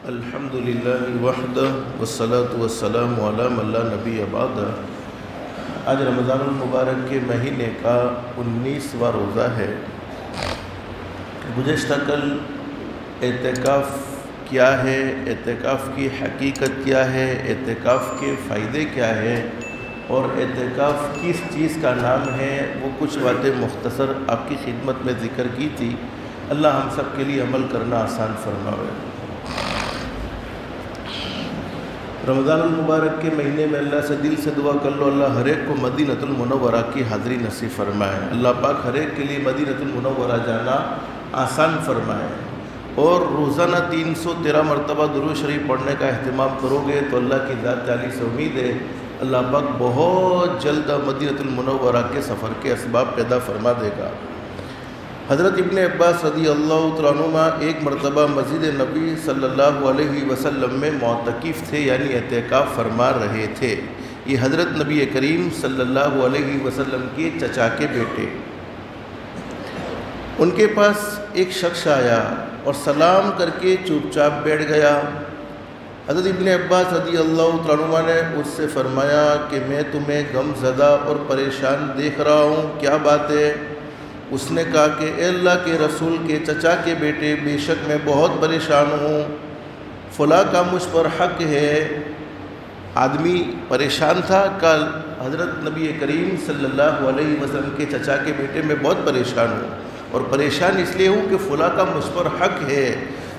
الحمدللہ وحدہ والصلاة والسلام علی من لا نبی بعدہ۔ آج رمضان المبارک کے مہینے کا 19واں روزہ ہے۔ گزشتہ کل اعتکاف کیا ہے، اعتکاف کی حقیقت کیا ہے، اعتکاف کے فائدے کیا ہیں اور اعتکاف کس چیز کا نام ہے، وہ کچھ باتیں مختصر آپ کی خدمت میں ذکر کی تھی۔ اللہ ہم سب کے لیے عمل کرنا آسان فرمائے۔ رمضان المبارک کے مہینے میں اللہ سے دل سے دعا کر لو، اللہ ہر ایک کو مدینۃ المنورہ کی حاضری نصیب فرمائے۔ اللہ پاک ہر ایک کے لیے مدینۃ المنورہ جانا آسان فرمائے، اور روزانہ 313 مرتبہ درود شریف پڑھنے کا اہتمام کرو گے تو اللہ کی ذات عالی سے امید ہے اللہ پاک بہت جلد مدینۃ المنورہ کے سفر کے اسباب پیدا فرما دے گا۔ حضرت ابن عباس رضی اللہ تعالیٰ عنہما ایک مرتبہ مسجد نبی صلی اللہ علیہ وسلم میں معتکف تھے، یعنی اعتکاف فرما رہے تھے۔ یہ حضرت نبی کریم صلی اللہ علیہ وسلم کے چچا کے بیٹے، ان کے پاس ایک شخص آیا اور سلام کر کے چپ چاپ بیٹھ گیا۔ حضرت ابن عباس رضی اللہ تعالیٰ عنہما نے اس سے فرمایا کہ میں تمہیں غم زدہ اور پریشان دیکھ رہا ہوں، کیا بات ہے؟ اس نے کہا کہ اے اللہ کے رسول کے چچا کے بیٹے، بے شک میں بہت پریشان ہوں، فلاں کا مجھ پر حق ہے۔ آدمی پریشان تھا، کل حضرت نبی کریم صلی اللہ علیہ وسلم کے چچا کے بیٹے میں بہت پریشان ہوں، اور پریشان اس لیے ہوں کہ فلاں کا مجھ پر حق ہے۔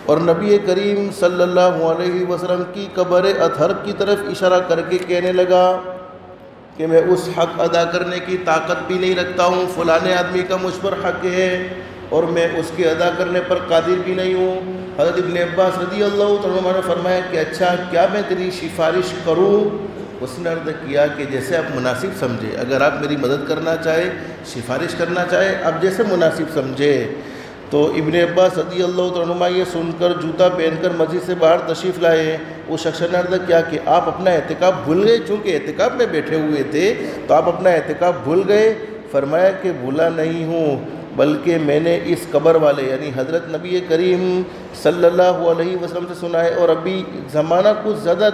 اور نبی کریم صلی اللہ علیہ وسلم کی قبر اطہر کی طرف اشارہ کر کے کہنے لگا کہ میں اس حق ادا کرنے کی طاقت بھی نہیں رکھتا ہوں، فلانے آدمی کا مجھ پر حق ہے اور میں اس کے ادا کرنے پر قادر بھی نہیں ہوں۔ حضرت ابن عباس رضی اللہ تعالیٰ عنہ نے فرمایا کہ اچھا کیا میں تیری سفارش کروں؟ اس نے عرض کیا کہ جیسے آپ مناسب سمجھے، اگر آپ میری مدد کرنا چاہے، سفارش کرنا چاہے، آپ جیسے مناسب سمجھے۔ تو ابن عباس رضی اللہ تعالیٰ عنہ یہ سن کر جوتا پہن کر مسجد سے باہر تشریف لائے۔ اس شخص نے عرض کیا کہ آپ اپنا اعتکاف بھول گئے، چونکہ اعتکاف میں بیٹھے ہوئے تھے تو آپ اپنا اعتکاف بھول گئے؟ فرمایا کہ بھولا نہیں ہوں، بلکہ میں نے اس قبر والے یعنی حضرت نبی کریم صلی اللہ علیہ وسلم سے سنا ہے، اور ابھی زمانہ کچھ زیادہ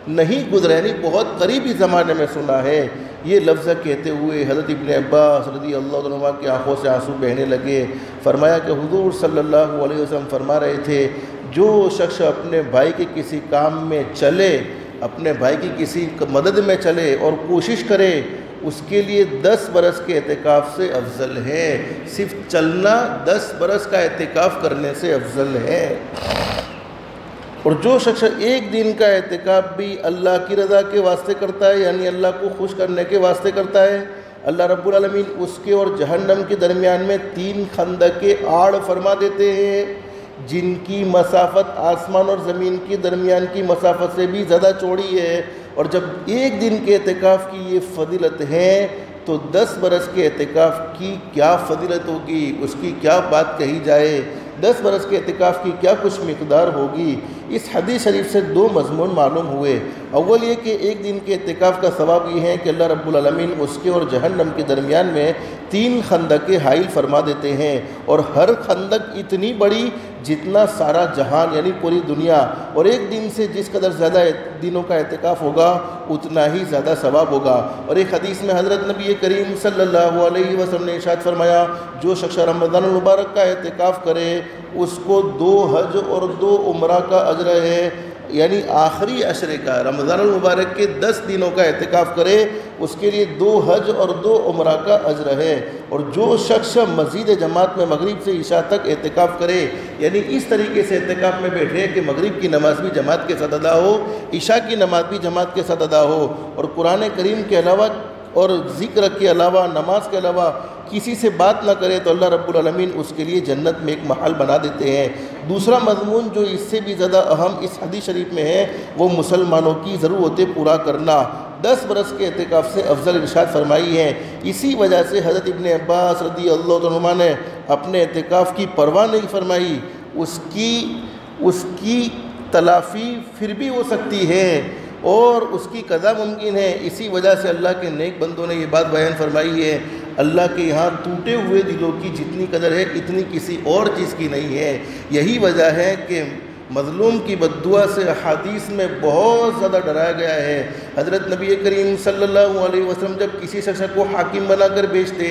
نہیں گزرا، یعنی بہت قریبی زمانے میں سنا ہے۔ یہ لفظ کہتے ہوئے حضرت ابن عباس رضی اللہ عنہ کی آنکھوں سے آنسو بہنے لگے۔ فرمایا کہ حضور صلی اللہ علیہ وسلم فرما رہے تھے، جو شخص اپنے بھائی کے کسی کام میں چلے، اپنے بھائی کی کسی مدد میں چلے اور کوشش کرے، اس کے لیے 10 برس کے اعتکاف سے افضل ہے۔ صرف چلنا 10 برس کا اعتکاف کرنے سے افضل ہے۔ اور جو شخص ایک دن کا اعتکاف بھی اللہ کی رضا کے واسطے کرتا ہے، یعنی اللہ کو خوش کرنے کے واسطے کرتا ہے، اللہ رب العالمین اس کے اور جہنم کے درمیان میں 3 خندقیں آڑ فرما دیتے ہیں، جن کی مسافت آسمان اور زمین کے درمیان کی مسافت سے بھی زیادہ چوڑی ہے۔ اور جب ایک دن کے اعتکاف کی یہ فضیلت ہے تو 10 برس کے اعتکاف کی کیا فضیلت ہوگی، اس کی کیا بات کہی جائے، 10 برس کے اعتکاف کی کیا کچھ مقدار ہوگی۔ اس حدیث شریف سے 2 مضمون معلوم ہوئے۔ اول یہ کہ ایک دن کے اعتکاف کا ثواب یہ ہے کہ اللہ رب العالمین اس کے اور جہنم کے درمیان میں 3 خندقیں حائل فرما دیتے ہیں، اور ہر خندق اتنی بڑی جتنا سارا جہان یعنی پوری دنیا، اور ایک دن سے جس قدر زیادہ دنوں کا اعتکاف ہوگا اتنا ہی زیادہ ثواب ہوگا۔ اور ایک حدیث میں حضرت نبی کریم صلی اللہ علیہ وسلم نے ارشاد فرمایا، جو شخص رمضان المبارک کا اعتکاف کرے اس کو 2 حج اور 2 عمرہ کا اجر ہے، یعنی آخری عشرے کا، رمضان المبارک کے 10 دنوں کا اعتکاف کرے اس کے لیے 2 حج اور 2 عمرہ کا اجر ہے۔ اور جو شخص مزید جماعت میں مغرب سے عشاء تک اعتکاف کرے، یعنی اس طریقے سے اعتکاف میں بیٹھے کہ مغرب کی نماز بھی جماعت کے ساتھ ادا ہو، عشاء کی نماز بھی جماعت کے ساتھ ادا ہو، اور قرآن کریم کے علاوہ اور ذکر کے علاوہ، نماز کے علاوہ کسی سے بات نہ کرے، تو اللہ رب العالمین اس کے لیے جنت میں ایک محل بنا دیتے ہیں۔ دوسرا مضمون جو اس سے بھی زیادہ اہم اس حدیث شریف میں ہے، وہ مسلمانوں کی ضرورتیں پورا کرنا۔ 10 برس کے اعتکاف سے افضل ارشاد فرمائی ہے۔ اسی وجہ سے حضرت ابن عباس رضی اللہ عنہ نے اپنے اعتکاف کی پرواہ نہیں فرمائی، اس کی تلافی پھر بھی ہو سکتی ہے اور اس کی قضا ممکن ہے۔ اسی وجہ سے اللہ کے نیک بندوں نے یہ بات بیان فرمائی ہے، اللہ کے یہاں ٹوٹے ہوئے دلوں کی جتنی قدر ہے اتنی کسی اور چیز کی نہیں ہے۔ یہی وجہ ہے کہ مظلوم کی بد دعا سے احادیث میں بہت زیادہ ڈرایا گیا ہے۔ حضرت نبی کریم صلی اللہ علیہ وسلم جب کسی شخص کو حاکم بنا کر بیچتے،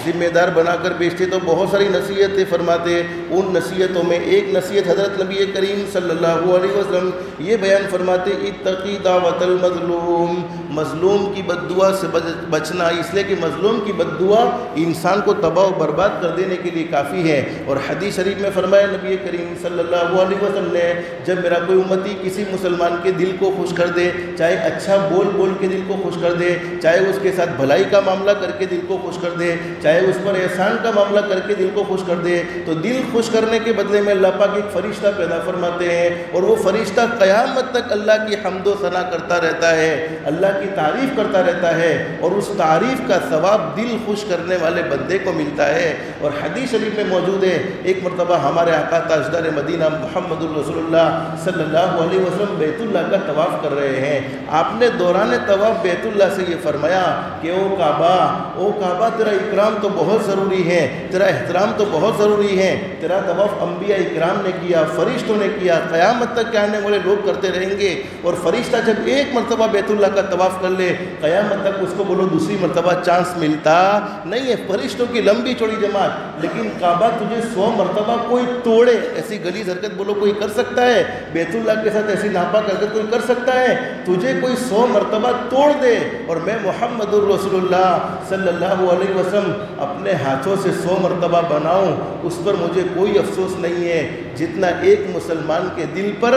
ذمہ دار بنا کر بیچتے تو بہت ساری نصیحتیں فرماتے۔ ان نصیحتوں میں ایک نصیحت حضرت نبی کریم صلی اللہ علیہ وسلم یہ بیان فرماتے، اتقی دعوت المظلوم، مظلوم کی بد دعا سے بچنا، اس لیے کہ مظلوم کی بد دعا انسان کو تباہ و برباد کر دینے کے لیے کافی ہے۔ اور حدیث شریف میں فرمایا نبی کریم صلی اللہ علیہ وسلم نے، جب میرا کوئی امتی کسی مسلمان کے دل کو خوش کر دے، چاہے اچھا بول بول کے دل کو خوش کر دے، چاہے اس کے ساتھ بھلائی کا معاملہ کر کے دل کو خوش کر دے، چاہے اس پر احسان کا معاملہ کر کے دل کو خوش کر دے، تو دل خوش کرنے کے بدلے میں اللہ پاک ایک فرشتہ پیدا فرماتے ہیں، اور وہ فرشتہ قیامت تک اللہ کی حمد و ثنا کرتا رہتا ہے، اللہ کی تعریف کرتا رہتا ہے، اور اس تعریف کا ثواب دل خوش کرنے والے بندے کو ملتا ہے۔ اور حدیث شریف میں موجود ہے، ایک مرتبہ ہمارے آقا تاجدار مدینہ محمد الرسول اللہ صلی اللہ علیہ وسلم بیت اللہ کا طواف کر رہے ہیں۔ آپ نے دوران طواف بیت اللہ سے یہ فرمایا کہ او کعبہ تیرا اکرام تو بہت ضروری ہے، تیرا احترام تو بہت ضروری ہے، تیرا طواف انبیاء اکرام نے کیا، فرشتوں نے کیا، قیامت تک کے آنے والے لوگ کرتے رہیں گے، اور فرشتہ جب ایک مرتبہ بیت اللہ کا طواف کر لے قیامت تک اس کو بولو دوسری مرتبہ چانس ملتا نہیں ہے۔ فرشتوں کی لمبی چوڑی جماعت، لیکن کعبہ تجھے 100 مرتبہ کوئی توڑے، ایسی گلیز حرکت بولو کوئی کر سکتا ہے؟ بیت اللہ کے ساتھ ایسی ناپاک حرکت کوئی کر سکتا ہے؟ تجھے کوئی 100 مرتبہ توڑ دے اور میں محمد الرسول اللہ صلی اللہ علیہ وسلم اپنے ہاتھوں سے 100 مرتبہ بناؤں، اس پر مجھے کوئی افسوس نہیں ہے جتنا ایک مسلمان کے دل پر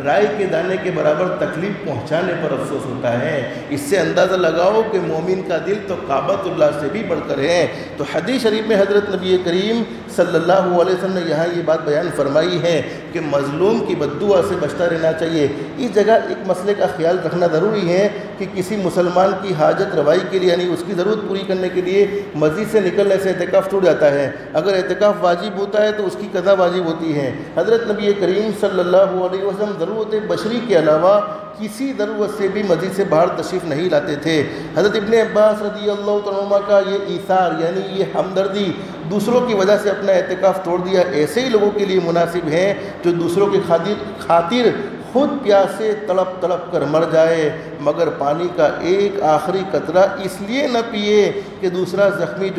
رائے کے دانے کے برابر تکلیف پہنچانے پر افسوس ہوتا ہے۔ اس سے اندازہ لگاؤ کہ مومن کا دل تو کعبۃ اللہ سے بھی بڑھ کر ہے۔ تو حدیث شریف میں حضرت نبی کریم صلی اللہ علیہ وسلم نے یہاں یہ بات بیان فرمائی ہے کہ مظلوم کی بد دعا سے بچتا رہنا چاہیے۔ اس جگہ ایک مسئلے کا خیال رکھنا ضروری ہے کہ کسی مسلمان کی حاجت روائی کے لیے، یعنی اس کی ضرورت پوری کرنے کے لیے مسجد سے نکلنے سے اعتکاف ٹوٹ جاتا ہے۔ اگر اعتکاف واجب ہوتا ہے تو اس کی قضا واجب ہوتی ہے۔ حضرت نبی کریم صلی اللہ علیہ وسلم ضرورت بشری کے علاوہ کسی ضرورت سے بھی مسجد سے باہر تشریف نہیں لاتے تھے۔ حضرت ابن عباس رضی اللہ تعالیٰ عنہ کا یہ ایثار، یعنی یہ ہمدردی، دوسروں کی وجہ سے اپنا اعتکاف توڑ دیا، ایسے ہی لوگوں کے لیے مناسب ہیں جو دوسروں کی خاطر خود پیاسے تڑپ تڑپ کر مر جائے، مگر پانی کا ایک آخری قطرہ اس لیے نہ پیے کہ دوسرا زخمی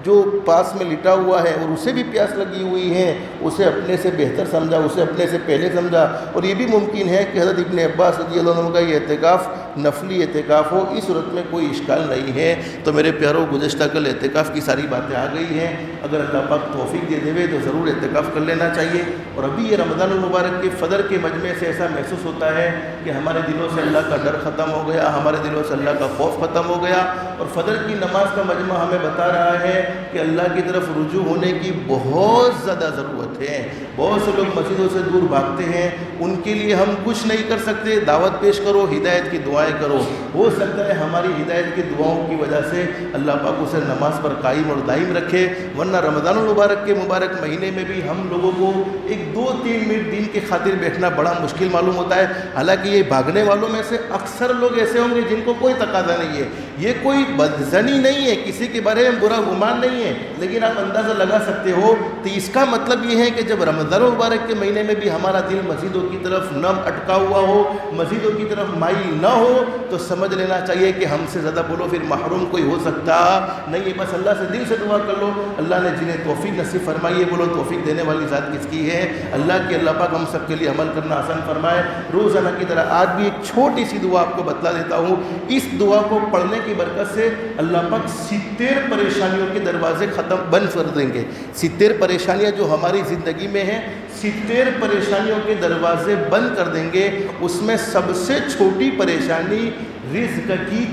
جو پاس میں لٹا ہوا ہے اور اسے بھی پیاس لگی ہوئی ہے، اسے اپنے سے بہتر سمجھا، اسے اپنے سے پہلے سمجھا۔ اور یہ بھی ممکن ہے کہ حضرت ابن عباس رضی اللہ عنہ کا یہ اعتکاف نفلی اعتکاف ہو، اس صورت میں کوئی اشکال نہیں ہے۔ تو میرے پیاروں، گزشتہ کل اعتکاف کی ساری باتیں آ گئی ہیں، اگر اللہ پاک توفیق دے دے تو ضرور اعتکاف کر لینا چاہیے۔ اور ابھی یہ رمضان المبارک کے فجر کے مجمع سے ایسا محسوس ہوتا ہے کہ ہمارے دلوں سے اللہ کا ڈر ختم ہو گیا، ہمارے دلوں سے اللہ کا خوف ختم ہو گیا، اور فجر کی نماز کا مجمع ہمیں بتا رہا ہے کہ اللہ کی طرف رجوع ہونے کی بہت زیادہ ضرورت ہے۔ بہت سے لوگ مسجدوں سے دور بھاگتے ہیں، ان کے لیے ہم کچھ نہیں کر سکتے، دعوت پیش کرو، ہدایت کی دعائیں کرو۔ ہو سکتا ہے ہماری ہدایت کی دعاؤں کی وجہ سے اللہ پاک اسے نماز پر قائم اور دائم رکھے، ورنہ رمضان المبارک کے مبارک مہینے میں بھی ہم لوگوں کو 1-2-3 منٹ دین کی خاطر بیٹھنا بڑا مشکل معلوم ہوتا ہے۔ حالانکہ یہ بھاگنے والوں میں سے اکثر لوگ ایسے ہوں گے جن کو کوئی تقاضا نہیں ہے، یہ کوئی بدظنی نہیں ہے، کسی کے بارے میں برا گمان نہیں ہے، لیکن آپ اندازہ لگا سکتے ہو تو اس کا مطلب یہ ہے کہ جب رمضان المبارک کے مہینے میں بھی ہمارا دل مسجدوں کی طرف نہ اٹکا ہوا ہو، مسجدوں کی طرف مائل نہ ہو، تو سمجھ لینا چاہیے کہ ہم سے زیادہ بولو پھر محروم کوئی ہو سکتا نہیں ہے۔ بس اللہ سے دل سے دعا کر لو، اللہ نے جنہیں توفیق نصیب فرمائی ہے، بولو توفیق دینے والی ذات کس کی ہے؟ اللہ پاک ہم سب کے لیے عمل کرنا آسان فرمائے۔ روزانہ کی طرح آج بھی ایک چھوٹی سی دعا آپ کو بتلا دیتا ہوں، اس دعا کو پڑھنے کی برکت سے اللہ پاک 70 پریشانیوں کے دروازے بند کر دیں گے۔ 70 پریشانیاں جو ہماری زندگی میں ہیں، 70 پریشانیوں کے دروازے بند کر دیں گے۔ اس میں سب سے چھوٹی پریشانی رزق کی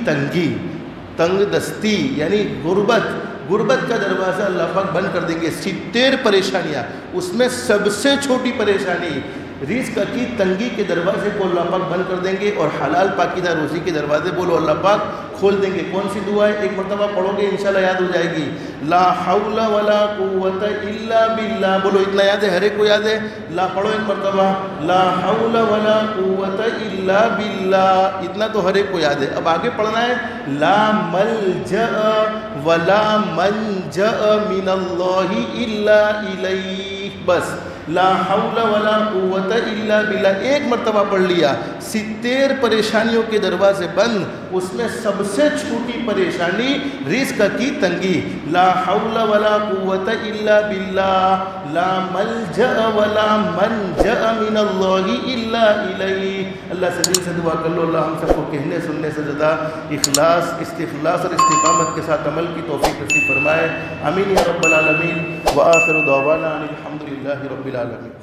تنگ دستی، یعنی غربت کا دروازہ اللہ پاک بند کر دیں گے۔ 70 پریشانیاں، اس میں سب سے چھوٹی پریشانی رزق کی تنگی کے دروازے کو اللہ پاک بند کر دیں گے، اور حلال پاکیزہ روزی کے دروازے بولو اللہ پاک کھول دیں گے۔ کون سی دعا ہے؟ ایک مرتبہ پڑھو گے انشاءاللہ یاد ہو جائے گی۔ لا حول ولا قوت الا باللہ، بولو اتنا یاد ہے؟ ہر ایک کو یاد ہے؟ لا پڑھو ایک مرتبہ، لا حول ولا قوت الا باللہ، اتنا تو ہر ایک کو یاد ہے۔ اب آگے پڑھنا ہے لا ملجأ ولا منجأ من اللہ الا الیہ، بس لا حول ولا قوت الا باللہ ایک مرتبہ پڑھ لیا 70 پریشانیوں کے دروازے بند. اس میں سب سے چھوٹی پریشانی رزق کی تنگی. لا حول ولا قوت الا باللہ لا ملجأ ولا منجأ من اللہ الا الیہ. اللہ سے دل سے دعا کر لو اللہ ہم سب کو کہنے سننے سے زیادہ اخلاص استخلاص اور استقامت کے ساتھ عمل کی توفیق نصیب فرمائے. آمین یا رب العالمین. وآخر دعوانا ان الحمد للہ رب العالمین.